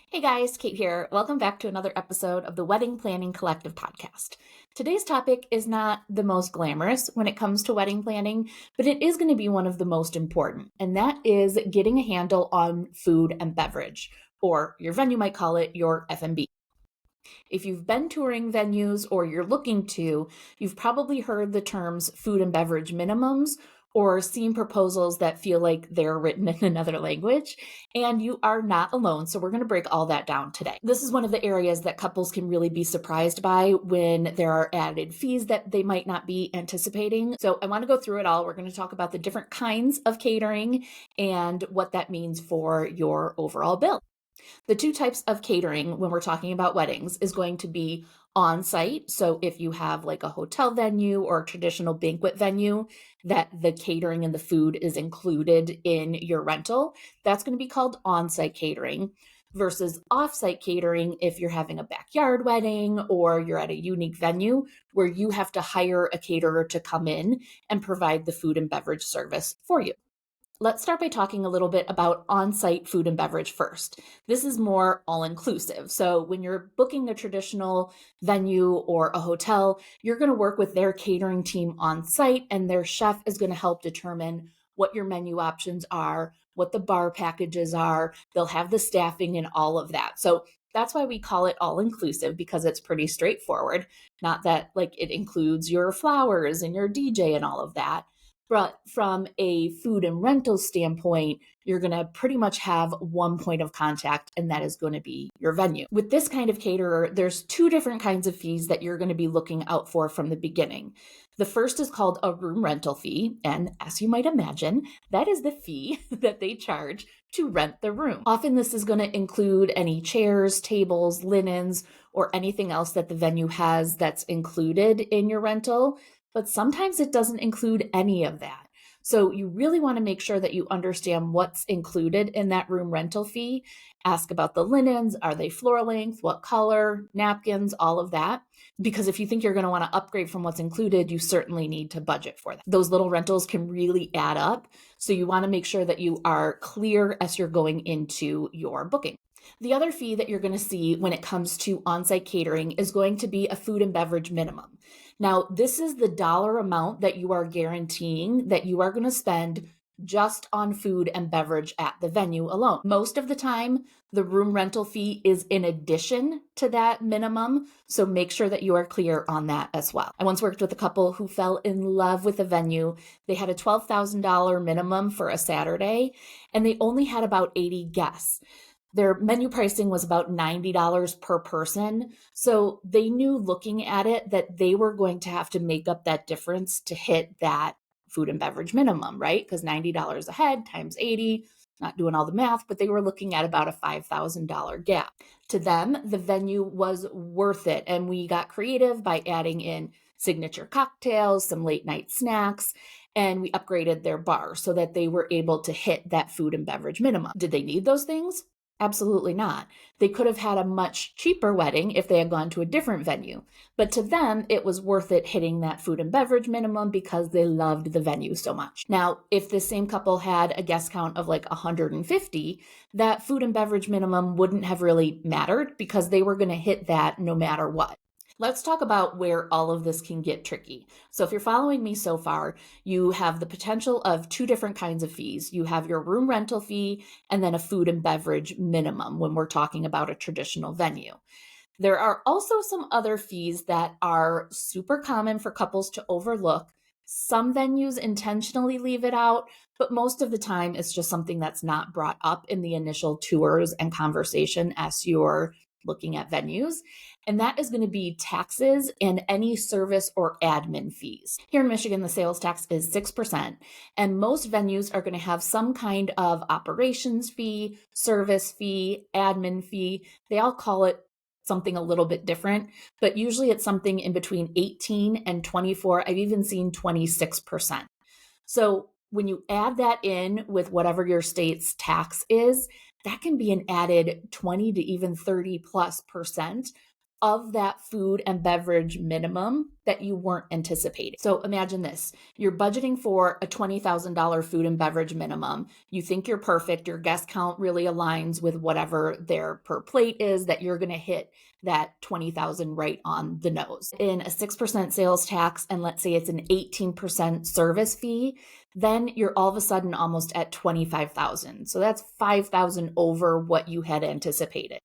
Hey guys, Kate here. Welcome back to another episode of the Wedding Planning Collective podcast. Today's topic is not the most glamorous when it comes to wedding planning, but it is going to be one of the most important, and that is getting a handle on food and beverage, or your venue might call it your F&B. If you've been touring venues or you're looking to, you've probably heard the terms food and beverage minimums or seen proposals that feel like they're written in another language, and you are not alone. So we're going to break all that down today. This is one of the areas that couples can really be surprised by when there are added fees that they might not be anticipating. So I want to go through it all. We're going to talk about the different kinds of catering and what that means for your overall bill. The two types of catering when we're talking about weddings is going to be on site. So if you have like a hotel venue or a traditional banquet venue that the catering and the food is included in your rental, that's going to be called on site catering versus off-site catering if you're having a backyard wedding or you're at a unique venue where you have to hire a caterer to come in and provide the food and beverage service for you. Let's start by talking a little bit about on-site food and beverage first. This is more all-inclusive. So when you're booking a traditional venue or a hotel, you're going to work with their catering team on site, and their chef is going to help determine what your menu options are, what the bar packages are. They'll have the staffing and all of that. So that's why we call it all-inclusive, because it's pretty straightforward. Not that like it includes your flowers and your DJ and all of that. But from a food and rental standpoint, you're going to pretty much have one point of contact, and that is going to be your venue. With this kind of caterer, there's two different kinds of fees that you're going to be looking out for from the beginning. The first is called a room rental fee, and as you might imagine, that is the fee that they charge to rent the room. Often this is going to include any chairs, tables, linens, or anything else that the venue has that's included in your rental. But sometimes it doesn't include any of that. So you really want to make sure that you understand what's included in that room rental fee. Ask about the linens. Are they floor length? What color? Napkins? All of that. Because if you think you're going to want to upgrade from what's included, you certainly need to budget for that. Those little rentals can really add up. So you want to make sure that you are clear as you're going into your booking. The other fee that you're going to see when it comes to on-site catering is going to be a food and beverage minimum. Now, this is the dollar amount that you are guaranteeing that you are going to spend just on food and beverage at the venue alone. Most of the time, the room rental fee is in addition to that minimum, so make sure that you are clear on that as well. I once worked with a couple who fell in love with a venue. They had a $12,000 minimum for a Saturday, and they only had about 80 guests. Their menu pricing was about $90 per person. So they knew looking at it that they were going to have to make up that difference to hit that food and beverage minimum, right? Because $90 a head times 80, not doing all the math, but they were looking at about a $5,000 gap. To them, the venue was worth it. And we got creative by adding in signature cocktails, some late night snacks, and we upgraded their bar so that they were able to hit that food and beverage minimum. Did they need those things? Absolutely not. They could have had a much cheaper wedding if they had gone to a different venue. But to them, it was worth it hitting that food and beverage minimum because they loved the venue so much. Now, if the same couple had a guest count of like 150, that food and beverage minimum wouldn't have really mattered because they were going to hit that no matter what. Let's talk about where all of this can get tricky. So if you're following me so far, you have the potential of two different kinds of fees. You have your room rental fee and then a food and beverage minimum when we're talking about a traditional venue. There are also some other fees that are super common for couples to overlook. Some venues intentionally leave it out, but most of the time it's just something that's not brought up in the initial tours and conversation as you're looking at venues. And that is going to be taxes and any service or admin fees. Here in Michigan, the sales tax is 6%, and most venues are going to have some kind of operations fee, service fee, admin fee. They all call it something a little bit different, but usually it's something in between 18 and 24. I've even seen 26%. So when you add that in with whatever your state's tax is, that can be an added 20 to even 30+% of that food and beverage minimum that you weren't anticipating. So imagine this. You're budgeting for a $20,000 food and beverage minimum. You think you're perfect. Your guest count really aligns with whatever their per plate is, that you're going to hit that 20,000 right on the nose. In a 6% sales tax, and let's say it's an 18% service fee, then you're all of a sudden almost at 25,000. So that's 5,000 over what you had anticipated.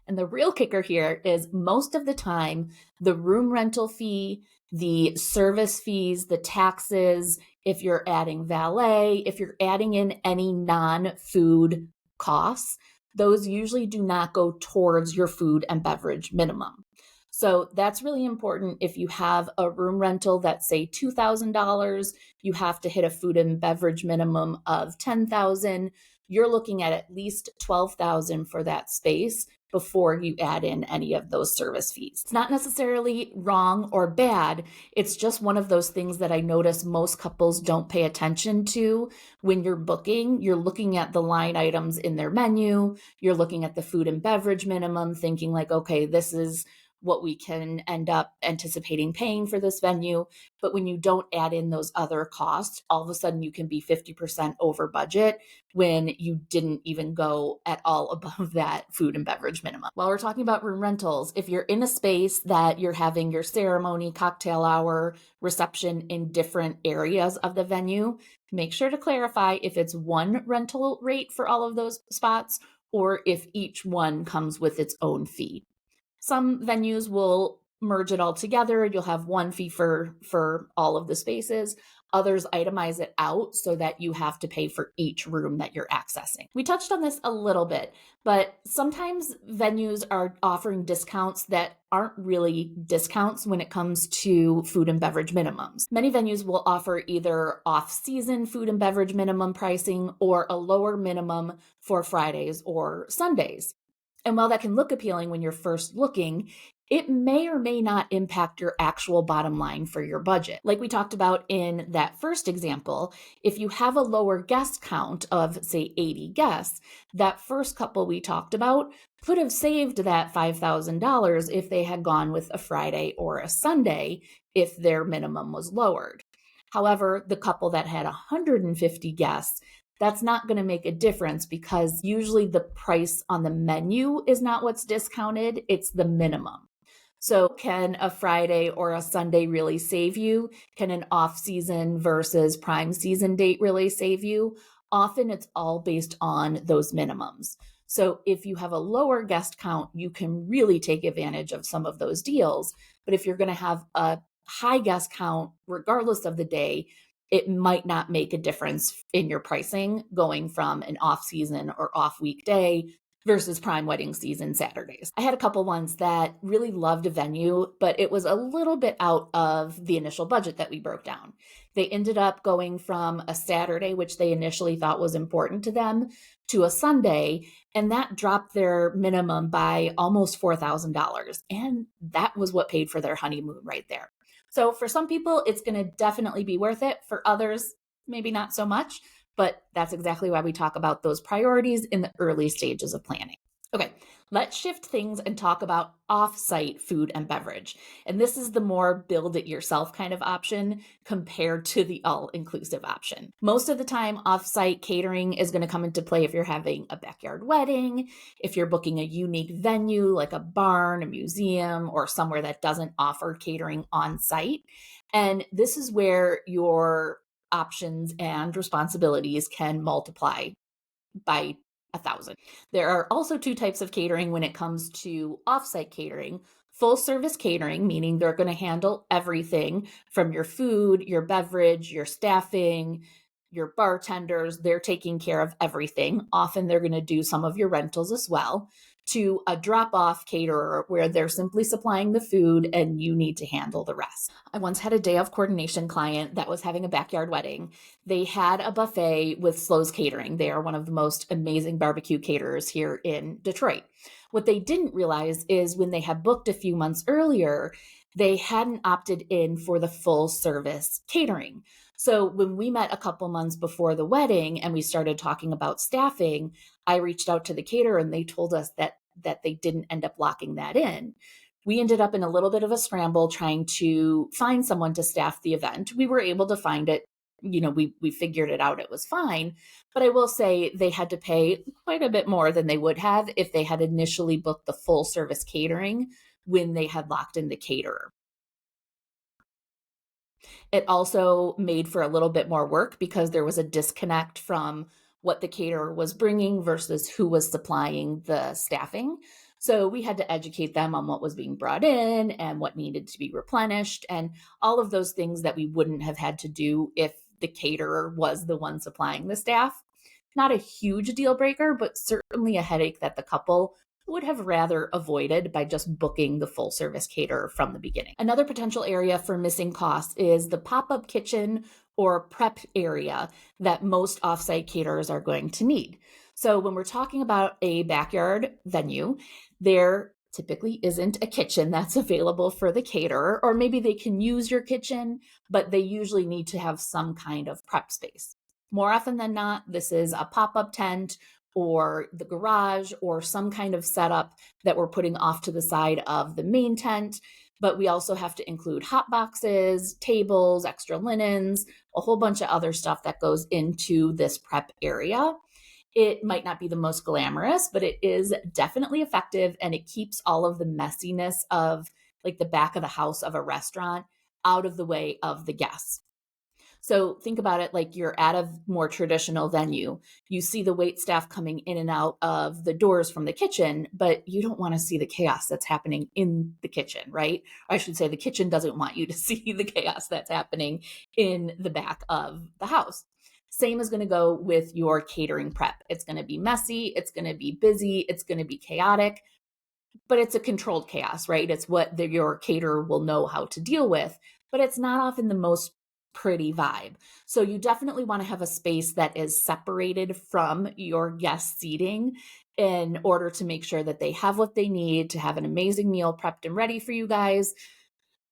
And the real kicker here is most of the time, the room rental fee, the service fees, the taxes, if you're adding valet, if you're adding in any non-food costs, those usually do not go towards your food and beverage minimum. So that's really important. If you have a room rental that's say $2,000, you have to hit a food and beverage minimum of $10,000. You're looking at least $12,000 for that space before you add in any of those service fees. It's not necessarily wrong or bad. It's just one of those things that I notice most couples don't pay attention to when you're booking. You're looking at the line items in their menu. You're looking at the food and beverage minimum, thinking like, okay, this is what we can end up anticipating paying for this venue. But when you don't add in those other costs, all of a sudden you can be 50% over budget when you didn't even go at all above that food and beverage minimum. While we're talking about room rentals, if you're in a space that you're having your ceremony, cocktail hour, reception in different areas of the venue, make sure to clarify if it's one rental rate for all of those spots or if each one comes with its own fee. Some venues will merge it all together. You'll have one fee for all of the spaces. Others itemize it out so that you have to pay for each room that you're accessing. We touched on this a little bit, but sometimes venues are offering discounts that aren't really discounts when it comes to food and beverage minimums. Many venues will offer either off-season food and beverage minimum pricing or a lower minimum for Fridays or Sundays. And while that can look appealing when you're first looking, it may or may not impact your actual bottom line for your budget. Like we talked about in that first example, if you have a lower guest count of, say, 80 guests, that first couple we talked about could have saved that $5,000 if they had gone with a Friday or a Sunday if their minimum was lowered. However, the couple that had 150 guests, that's not going to make a difference because usually the price on the menu is not what's discounted, it's the minimum. So can a Friday or a Sunday really save you? Can an off-season versus prime season date really save you? Often it's all based on those minimums. So if you have a lower guest count, you can really take advantage of some of those deals. But if you're going to have a high guest count, regardless of the day, it might not make a difference in your pricing going from an off season or off weekday versus prime wedding season Saturdays. I had a couple ones that really loved a venue, but it was a little bit out of the initial budget that we broke down. They ended up going from a Saturday, which they initially thought was important to them, to a Sunday, and that dropped their minimum by almost $4,000. And that was what paid for their honeymoon right there. So for some people, it's going to definitely be worth it. For others, maybe not so much, but that's exactly why we talk about those priorities in the early stages of planning. Okay, let's shift things and talk about offsite food and beverage. And this is the more build it yourself kind of option compared to the all-inclusive option. Most of the time, offsite catering is going to come into play if you're having a backyard wedding, if you're booking a unique venue like a barn, a museum, or somewhere that doesn't offer catering on site. And this is where your options and responsibilities can multiply by 1,000. There are also two types of catering when it comes to offsite catering. Full service catering, meaning they're going to handle everything from your food, your beverage, your staffing, your bartenders. They're taking care of everything. Often they're going to do some of your rentals as well. To a drop-off caterer where they're simply supplying the food and you need to handle the rest. I once had a day of coordination client that was having a backyard wedding. They had a buffet with Slo's Catering. They are one of the most amazing barbecue caterers here in Detroit. What they didn't realize is when they had booked a few months earlier, they hadn't opted in for the full service catering. So when we met a couple months before the wedding and we started talking about staffing, I reached out to the caterer and they told us that they didn't end up locking that in. We ended up in a little bit of a scramble trying to find someone to staff the event. We were able to find it. We figured it out. It was fine. But I will say they had to pay quite a bit more than they would have if they had initially booked the full service catering when they had locked in the caterer. It also made for a little bit more work because there was a disconnect from what the caterer was bringing versus who was supplying the staffing. So we had to educate them on what was being brought in and what needed to be replenished and all of those things that we wouldn't have had to do if the caterer was the one supplying the staff. Not a huge deal breaker, but certainly a headache that the couple would have rather avoided by just booking the full service caterer from the beginning. Another potential area for missing costs is the pop-up kitchen or prep area that most offsite caterers are going to need. So when we're talking about a backyard venue, there typically isn't a kitchen that's available for the caterer, or maybe they can use your kitchen, but they usually need to have some kind of prep space. More often than not, this is a pop-up tent or the garage or some kind of setup that we're putting off to the side of the main tent. But we also have to include hot boxes, tables, extra linens, a whole bunch of other stuff that goes into this prep area. It might not be the most glamorous, but it is definitely effective, and it keeps all of the messiness of like the back of the house of a restaurant out of the way of the guests. So think about it like you're at a more traditional venue. You see the wait staff coming in and out of the doors from the kitchen, but you don't want to see the chaos that's happening in the kitchen, right? Or I should say the kitchen doesn't want you to see the chaos that's happening in the back of the house. Same is going to go with your catering prep. It's going to be messy, it's going to be busy, it's going to be chaotic, but it's a controlled chaos, right? It's what your caterer will know how to deal with, but it's not often the most pretty vibe. So you definitely want to have a space that is separated from your guest seating in order to make sure that they have what they need to have an amazing meal prepped and ready for you guys,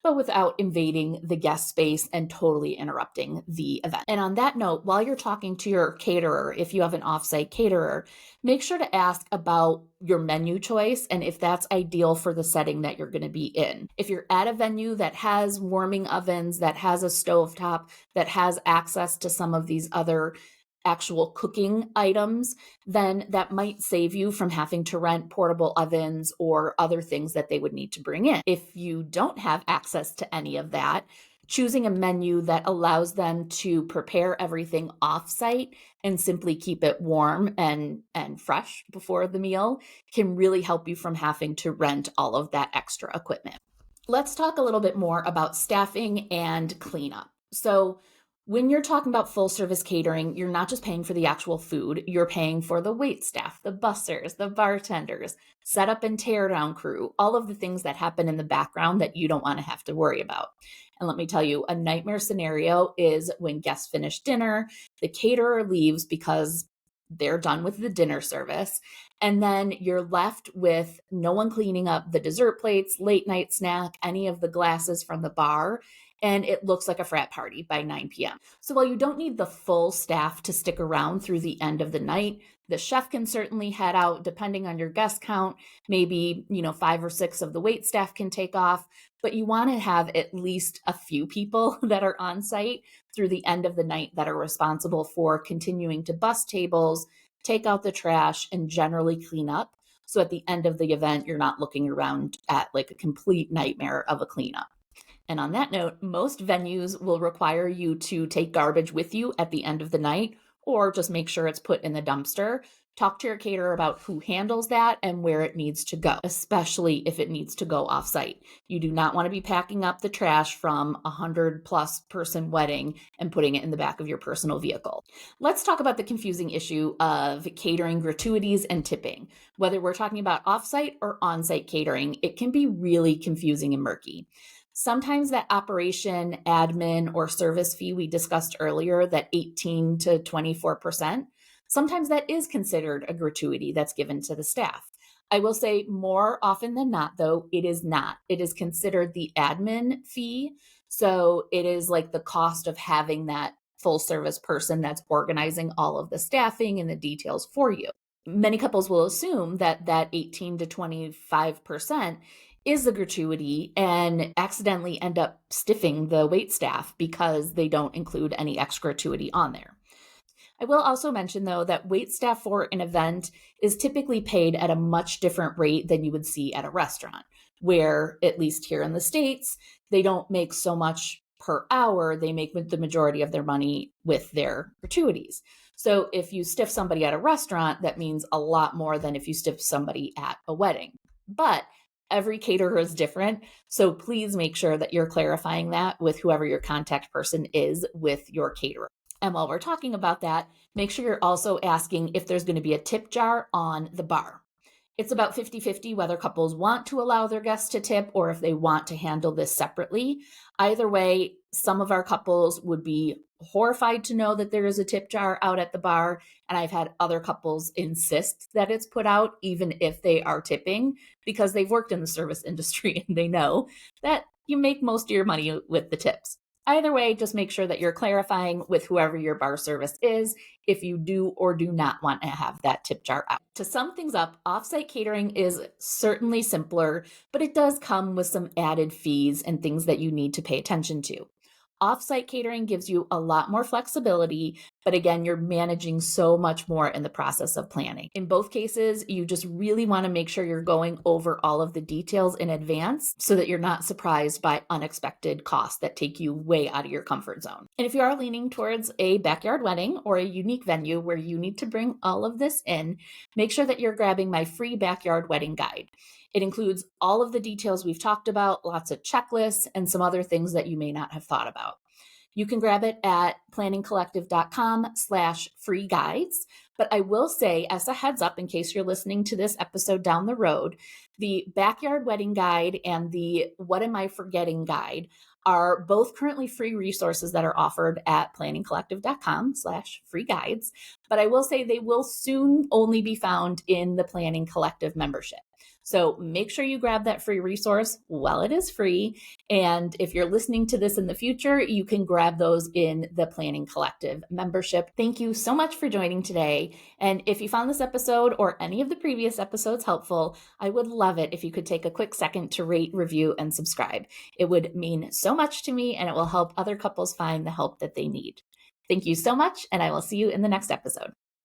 but without invading the guest space and totally interrupting the event. And on that note, while you're talking to your caterer, if you have an offsite caterer, make sure to ask about your menu choice and if that's ideal for the setting that you're going to be in. If you're at a venue that has warming ovens, that has a stovetop, that has access to some of these other actual cooking items, then that might save you from having to rent portable ovens or other things that they would need to bring in. If you don't have access to any of that, choosing a menu that allows them to prepare everything offsite and simply keep it warm and fresh before the meal can really help you from having to rent all of that extra equipment. Let's talk a little bit more about staffing and cleanup. So when you're talking about full service catering, you're not just paying for the actual food, you're paying for the wait staff, the bussers, the bartenders, setup and tear down crew, all of the things that happen in the background that you don't want to have to worry about. And let me tell you, a nightmare scenario is when guests finish dinner, the caterer leaves because they're done with the dinner service. And then you're left with no one cleaning up the dessert plates, late night snack, any of the glasses from the bar. And it looks like a frat party by 9 p.m. So while you don't need the full staff to stick around through the end of the night, the chef can certainly head out depending on your guest count. Maybe, 5 or 6 of the wait staff can take off, but you want to have at least a few people that are on site through the end of the night that are responsible for continuing to bus tables, take out the trash, and generally clean up. So at the end of the event, you're not looking around at like a complete nightmare of a cleanup. And on that note, most venues will require you to take garbage with you at the end of the night, or just make sure it's put in the dumpster. Talk to your caterer about who handles that and where it needs to go, especially if it needs to go offsite. You do not want to be packing up the trash from a 100+ person wedding and putting it in the back of your personal vehicle. Let's talk about the confusing issue of catering gratuities and tipping. Whether we're talking about offsite or onsite catering, it can be really confusing and murky. Sometimes that operation, admin, or service fee we discussed earlier, that 18 to 24%, sometimes that is considered a gratuity that's given to the staff. I will say more often than not, though, it is not. It is considered the admin fee. So it is like the cost of having that full service person that's organizing all of the staffing and the details for you. Many couples will assume that 18 to 25% is a gratuity and accidentally end up stiffing the wait staff because they don't include any extra gratuity on there. I will also mention, though, that wait staff for an event is typically paid at a much different rate than you would see at a restaurant, where, at least here in the States, they don't make so much per hour. They make the majority of their money with their gratuities. So if you stiff somebody at a restaurant, that means a lot more than if you stiff somebody at a wedding. But every caterer is different. So please make sure that you're clarifying that with whoever your contact person is with your caterer. And while we're talking about that, make sure you're also asking if there's going to be a tip jar on the bar. It's about 50-50 whether couples want to allow their guests to tip or if they want to handle this separately. Either way, some of our couples would be horrified to know that there is a tip jar out at the bar. And I've had other couples insist that it's put out, even if they are tipping, because they've worked in the service industry and they know that you make most of your money with the tips. Either way, just make sure that you're clarifying with whoever your bar service is if you do or do not want to have that tip jar out. To sum things up, offsite catering is certainly simpler, but it does come with some added fees and things that you need to pay attention to. Offsite catering gives you a lot more flexibility, but again, you're managing so much more in the process of planning. In both cases, you just really want to make sure you're going over all of the details in advance so that you're not surprised by unexpected costs that take you way out of your comfort zone. And if you are leaning towards a backyard wedding or a unique venue where you need to bring all of this in, make sure that you're grabbing my free backyard wedding guide. It includes all of the details we've talked about, lots of checklists, and some other things that you may not have thought about. You can grab it at planningcollective.com/free guides. But I will say, as a heads up, in case you're listening to this episode down the road, the backyard wedding guide and the What Am I Forgetting guide are both currently free resources that are offered at planningcollective.com/free guides. But I will say they will soon only be found in the Planning Collective membership. So make sure you grab that free resource while it is free. And if you're listening to this in the future, you can grab those in the Planning Collective membership. Thank you so much for joining today. And if you found this episode or any of the previous episodes helpful, I would love it if you could take a quick second to rate, review, and subscribe. It would mean so much to me, and it will help other couples find the help that they need. Thank you so much, and I will see you in the next episode.